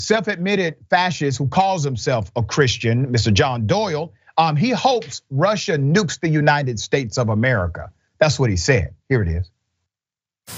self-admitted fascist who calls himself a Christian, Mr. John Doyle, he hopes Russia nukes the United States of America. That's what he said. Here it is.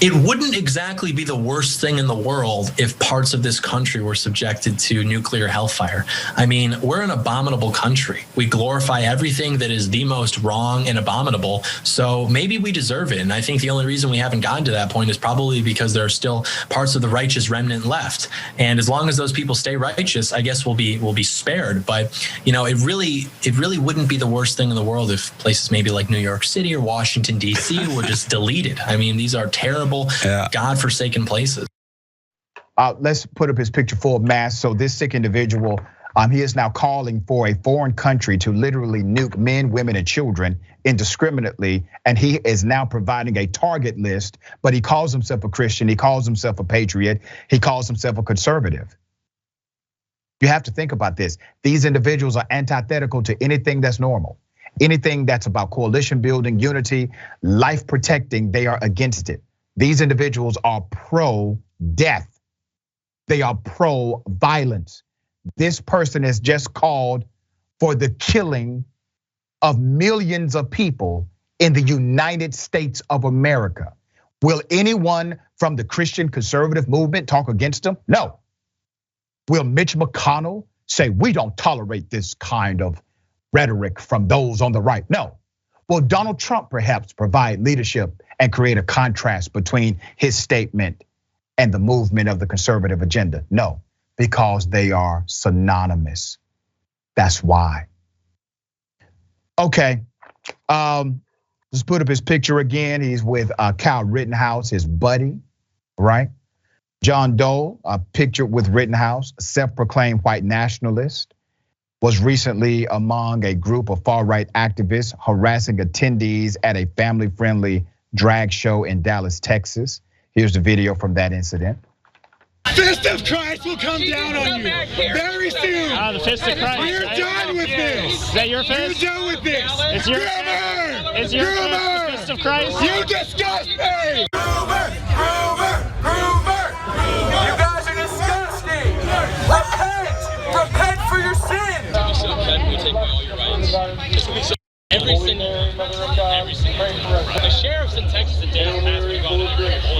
It wouldn't exactly be the worst thing in the world if parts of this country were subjected to nuclear hellfire. I mean, we're an abominable country. We glorify everything that is the most wrong and abominable. So maybe we deserve it. And I think the only reason we haven't gotten to that point is probably because there are still parts of the righteous remnant left. And as long as those people stay righteous, I guess we'll be spared. But it really wouldn't be the worst thing in the world if places maybe like New York City or Washington, D.C. were just deleted. I mean, these are terrible, God-forsaken places. Let's put up his picture full of masks. So this sick individual, he is now calling for a foreign country to literally nuke men, women, and children indiscriminately. And he is now providing a target list, but he calls himself a Christian. He calls himself a patriot. He calls himself a conservative. You have to think about this. These individuals are antithetical to anything that's normal. Anything that's about coalition building, unity, life protecting, they are against it. These individuals are pro-death. They are pro-violence. This person has just called for the killing of millions of people in the United States of America. Will anyone from the Christian conservative movement talk against him? No. Will Mitch McConnell say, we don't tolerate this kind of rhetoric from those on the right? No. Will Donald Trump perhaps provide leadership and create a contrast between his statement and the movement of the conservative agenda? No, because they are synonymous. That's why. Okay, let's put up his picture again. He's with Kyle Rittenhouse, his buddy, right? John Doyle, a picture with Rittenhouse, self-proclaimed white nationalist, was recently among a group of far-right activists harassing attendees at a family-friendly drag show in Dallas, Texas. Here's the video from that incident. Fist of Christ will come down on you very soon. The fist of Christ. We're done with this. Is that your fist? We're done with this. It's your Groomer! It's your Groomer! fist of Christ. You disgust me. Groomer! Groomer! Groomer! You guys are disgusting. Repent! Repent for your sin. We take away all your rights. Every single the sheriffs in Texas and Dallas has been going after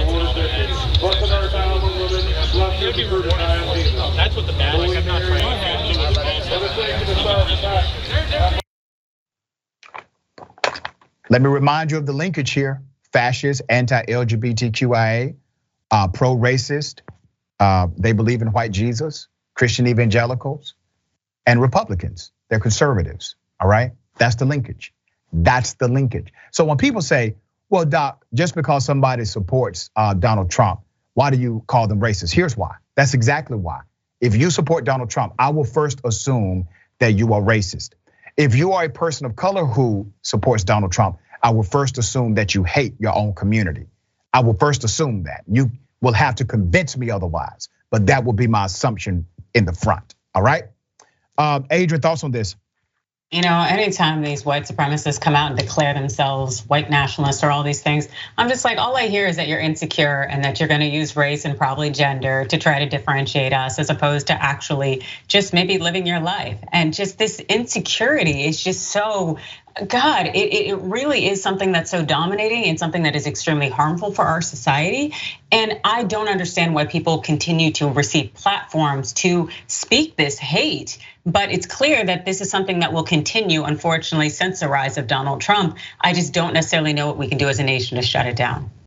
bullets and all that. They would be rewarded for it. That's what the bad is. I'm not trying to do. Let me remind you of the linkage here. Fascist, anti-LGBTQIA, pro-racist. They believe in white Jesus, Christian evangelicals, and Republicans. They're conservatives, all right? That's the linkage. That's the linkage. So when people say, well, Doc, just because somebody supports Donald Trump, why do you call them racist? Here's why. That's exactly why. If you support Donald Trump, I will first assume that you are racist. If you are a person of color who supports Donald Trump, I will first assume that you hate your own community. I will first assume that. You will have to convince me otherwise, but that will be my assumption in the front, all right? Adrienne, thoughts on this? Anytime these white supremacists come out and declare themselves white nationalists or all these things, I'm just like, all I hear is that you're insecure and that you're gonna use race and probably gender to try to differentiate us as opposed to actually just maybe living your life. And just this insecurity is just so, God, it really is something that's so dominating and something that is extremely harmful for our society. And I don't understand why people continue to receive platforms to speak this hate. But it's clear that this is something that will continue, unfortunately, since the rise of Donald Trump. I just don't necessarily know what we can do as a nation to shut it down.